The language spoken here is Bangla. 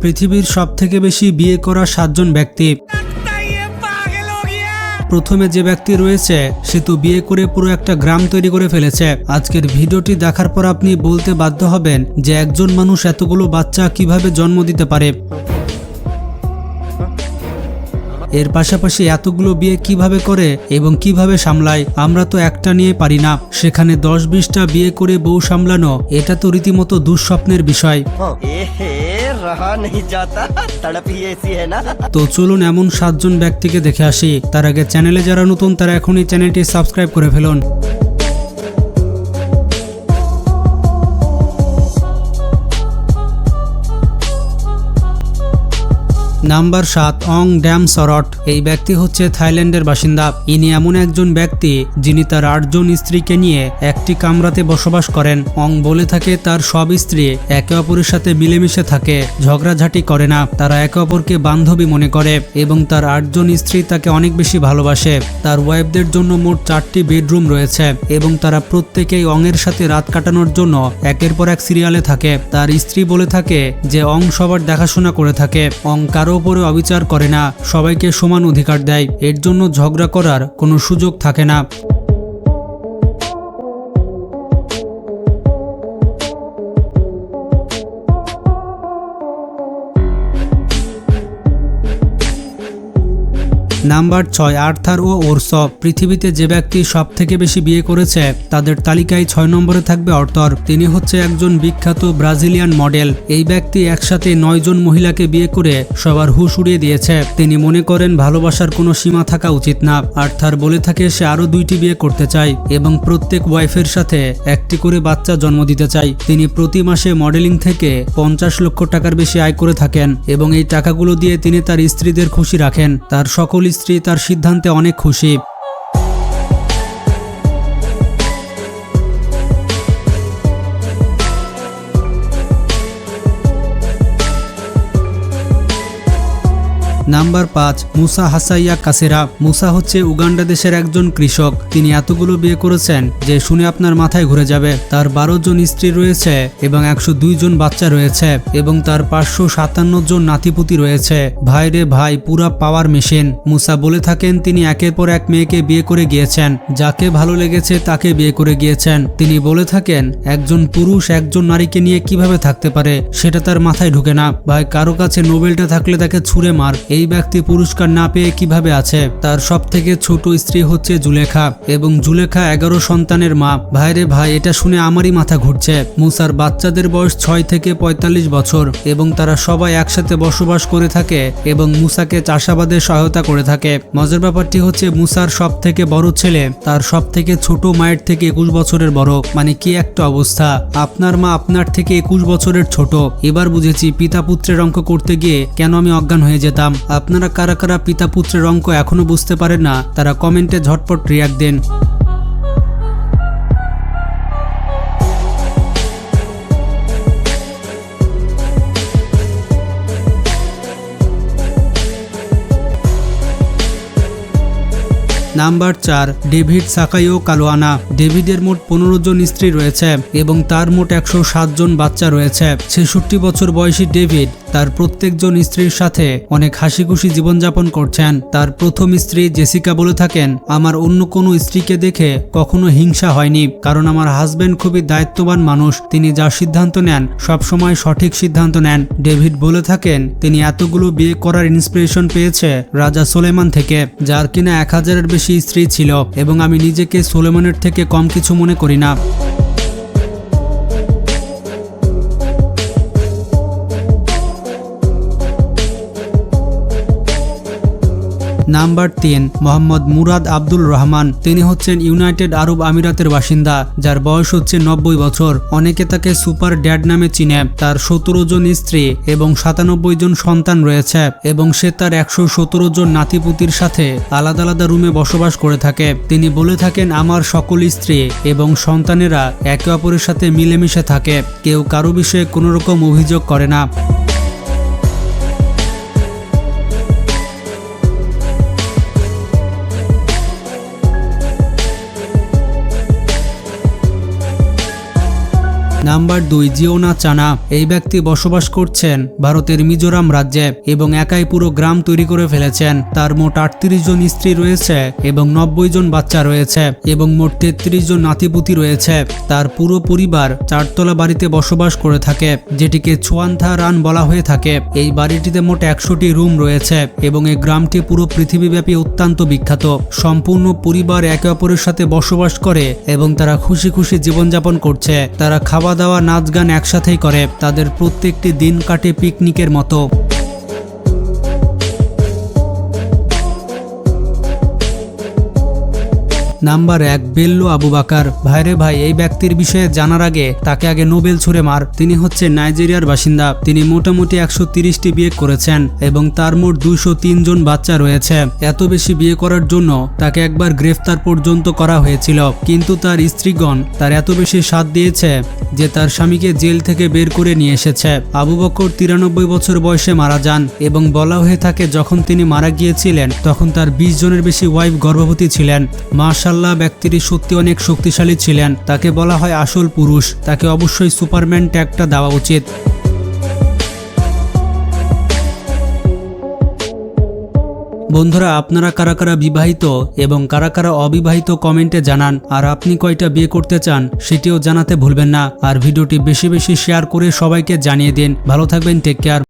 পৃথিবীর সবথেকে বেশি বিয়ে করা 7 জন ব্যক্তি। প্রথমে যে ব্যক্তি রয়েছে সে তো বিয়ে করে পুরো একটা গ্রাম তৈরি করে ফেলেছে। আজকের ভিডিওটি দেখার পর আপনি বলতে বাধ্য হবেন যে একজন মানুষ এতগুলো বাচ্চা কিভাবে জন্ম দিতে পারে। এর পাশাপাশি এতগুলো বিয়ে কিভাবে করে এবং কিভাবে সামলায়। আমরা তো একটা নিয়ে পারি না, সেখানে 10-20টা বিয়ে করে বউ সামলানো, এটা তো রীতিমতো দুঃস্বপ্নের বিষয়। তো চলুন এমন 7 জন ব্যক্তিকে দেখে আসি। তার আগে চ্যানেলে যারা নতুন তারা এখনই চ্যানেলটি সাবস্ক্রাইব করে ফেলুন। নাম্বার 7, অং ড্যাম সরট। এই ব্যক্তি হচ্ছে থাইল্যান্ডের বাসিন্দা। ইনি এমন একজন ব্যক্তি যিনি তার 8 জন স্ত্রীকে নিয়ে একটি কামরাতে বসবাস করেন। অং বলে থাকে তার সব স্ত্রী একে অপরের সাথে মিলেমিশে থাকে, ঝগড়াঝাটি করে না, তারা একে অপরকে বান্ধবী মনে করে এবং তার 8 জন স্ত্রী তাকে অনেক বেশি ভালোবাসে। তার ওয়াইফদের জন্য মোট 4টি বেডরুম রয়েছে এবং তারা প্রত্যেকেই অংয়ের সাথে রাত কাটানোর জন্য একের পর এক সিরিয়ালে থাকে। তার স্ত্রী বলে থাকে যে অং সবার দেখাশোনা করে থাকে, অং কারো উপরে অবিচার করে না, সবাইকে সমান অধিকার দেয়, এর জন্য ঝগড়া করার কোনো সুযোগ থাকে না। নাম্বার 6, আর্থার ও ওরসপ। পৃথিবীতে যে ব্যক্তি সব থেকে বেশি বিয়ে করেছে তাদের তালিকায় 6 নম্বরে থাকবে অর্থর। তিনি হচ্ছে একজন বিখ্যাত ব্রাজিলিয়ান মডেল। এই ব্যক্তি একসাথে 9 জন মহিলাকে বিয়ে করে সবার হুঁশ উড়িয়ে দিয়েছে। তিনি মনে করেন ভালোবাসার কোনো সীমা থাকা উচিত না। আর্থার বলে থাকে সে আরো 2টি বিয়ে করতে চায় এবং প্রত্যেক ওয়াইফের সাথে একটি করে বাচ্চা জন্ম দিতে চায়। তিনি প্রতি মাসে মডেলিং থেকে 50 লক্ষ টাকার বেশি আয় করে থাকেন এবং এই টাকাগুলো দিয়ে তিনি তার স্ত্রীদের খুশি রাখেন। তার সকল স্ত্রী তার সিদ্ধান্তে অনেক খুশি। নাম্বার 5, মুসা হাসাইয়া কাসেরা। মুসা হচ্ছে উগান্ডা দেশের একজন কৃষক। তিনি এতগুলো বিয়ে করেছেন যে শুনে আপনার মাথায় ঘুরে যাবে। তার 12 জন স্ত্রী রয়েছে এবং 102 জন বাচ্চা রয়েছে এবং তার 557 জন নাতিপুতি রয়েছে। ভাই রে ভাই, পুরা পাওয়ার মেশিন। মুসা বলে থাকেন তিনি একের পর এক মেয়েকে বিয়ে করে গিয়েছেন, যাকে ভালো লেগেছে তাকে বিয়ে করে গিয়েছেন। তিনি বলে থাকেন একজন পুরুষ একজন নারীকে নিয়ে কিভাবে থাকতে পারে সেটা তার মাথায় ঢুকে না। ভাই, কারো কাছে নোবেলটা থাকলে তাকে ছুঁড়ে মার। এই ব্যক্তি পুরস্কার না পেয়ে কিভাবে আছে। তার সব থেকে ছোট স্ত্রী হচ্ছে জুলেখা এবং জুলেখা 11 সন্তানের মা। ভাইরে ভাই, এটা শুনে আমারই মাথা ঘুরছে। মুসার বাচ্চাদের বয়স 6 থেকে 45 বছর এবং তারা সবাই একসাথে বসবাস করে থাকে এবং মুসাকে চাষাবাদে সহায়তা করে থাকে। মজার ব্যাপারটি হচ্ছে মুসার সব থেকে বড় ছেলে তার সব থেকে ছোট মায়ের থেকে 21 বছরের বড়। মানে কি একটা অবস্থা, আপনার মা আপনার থেকে 21 বছরের ছোট। এবার বুঝেছি পিতা পুত্রের অঙ্ক করতে গিয়ে কেন আমি অজ্ঞান হয়ে যেতাম। আপনারা কারা কারা পিতা পুত্রের অঙ্ক এখনো বুঝতে পারেন না তারা কমেন্টে ঝটপট রিয়াক্ট দেন। নাম্বার 4, ডেভিড সাকাইও কালোয়ানা। ডেভিডের মোট 15 জন স্ত্রী রয়েছে এবং তার মোট 107 জন বাচ্চা রয়েছে। 66 বছর বয়সী ডেভিড তার প্রত্যেকজন স্ত্রীর সাথে অনেক হাসি খুশি জীবনযাপন করছেন। তার প্রথম স্ত্রী জেসিকা বলে থাকেন আমার অন্য কোনো স্ত্রীকে দেখে কখনো হিংসা হয়নি, কারণ আমার হাজবেন্ড খুবই দায়িত্ববান মানুষ, তিনি যা সিদ্ধান্ত নেন সবসময় সঠিক সিদ্ধান্ত নেন। ডেভিড বলে থাকেন তিনি এতগুলো বিয়ে করার ইন্সপিরেশন পেয়েছে রাজা সুলেমান থেকে, যার কিনা 1000-এর বেশি স্ত্রী ছিল এবং আমি নিজেকে সুলেমানের থেকে কম কিছু মনে করি না। নাম্বার 3, মোহাম্মদ মুরাদ আব্দুল রহমান। তিনি হচ্ছেন ইউনাইটেড আরব আমিরাতের বাসিন্দা, যার বয়স হচ্ছে 90 বছর। অনেকে তাকে সুপার ড্যাড নামে চিনে। তার 17 জন স্ত্রী এবং 97 জন সন্তান রয়েছে এবং সে তার 117 জন নাতিপুতির সাথে আলাদা আলাদা রুমে বসবাস করে থাকে। তিনি বলে থাকেন আমার সকল স্ত্রী এবং সন্তানেরা একে অপরের সাথে মিলেমিশে থাকে, কেউ কারো বিষয়ে কোনো রকম অভিযোগ করে না। নাম্বার 2, জিওনা চানা। এই ব্যক্তি বসবাস করছেন ভারতের মিজোরাম রাজ্যে এবং একাই পুরো গ্রাম তৈরি করে ফেলেছেন। তার মোট 38 জন স্ত্রী রয়েছে এবং 90 জন বাচ্চা রয়েছে এবং মোট 33 জন নাতিপুতি রয়েছে। তার পুরো পরিবার 4 তলা বাড়িতে বসবাস করে থাকে, যেটিকে ছোয়ান্থা রান বলা হয়ে থাকে। এই বাড়িটিতে মোট 100টি রুম রয়েছে এবং এই গ্রামটি পুরো পৃথিবীব্যাপী অত্যন্ত বিখ্যাত। সম্পূর্ণ পরিবার একে অপরের সাথে বসবাস করে এবং তারা খুশি খুশি জীবনযাপন করছে। তারা খাওয়া দাওয়া নাচ গান একসাথেই করে। তাদের প্রত্যেকটি দিন কাটে পিকনিকের মতো। নাম্বার 1, বেল্লো আবু বাকার। ভাইরে ভাই, এই ব্যক্তির বিষয়ে জানার আগে তাকে আগে নোবেল ছুঁড়ে মার। তিনি হচ্ছে নাইজেরিয়ার বাসিন্দা। তিনি মোটামুটি 130টি বিয়ে করেছেন এবং তার মোট 203 জন বাচ্চা রয়েছে। এত বেশি বিয়ে করার জন্য তাকে একবার গ্রেফতার পর্যন্ত করা হয়েছিল, কিন্তু তার স্ত্রীগণ তার এত বেশি সাথ দিয়েছে যে তার স্বামীকে জেল থেকে বের করে নিয়ে এসেছে। আবু বকর 93 বছর বয়সে মারা যান এবং বলা হয়ে থাকে যখন তিনি মারা গিয়েছিলেন তখন তার 20 জনের বেশি ওয়াইফ গর্ভবতী ছিলেন। মাশাআল্লাহ, ব্যক্তিটি সত্যি অনেক শক্তিশালী ছিলেন। তাকে বলা হয় আসল পুরুষ। তাকে অবশ্যই সুপারম্যান ট্যাগটা দেওয়া উচিত। বন্ধুরা, আপনারা কারা কারা বিবাহিত এবং কারা কারা অবিবাহিত কমেন্টে জানান। আর আপনি কয়টা বিয়ে করতে চান সেটিও জানাতে ভুলবেন না। আর ভিডিওটি বেশি বেশি শেয়ার করে সবাইকে জানিয়ে দিন। ভালো থাকবেন, টেক কেয়ার।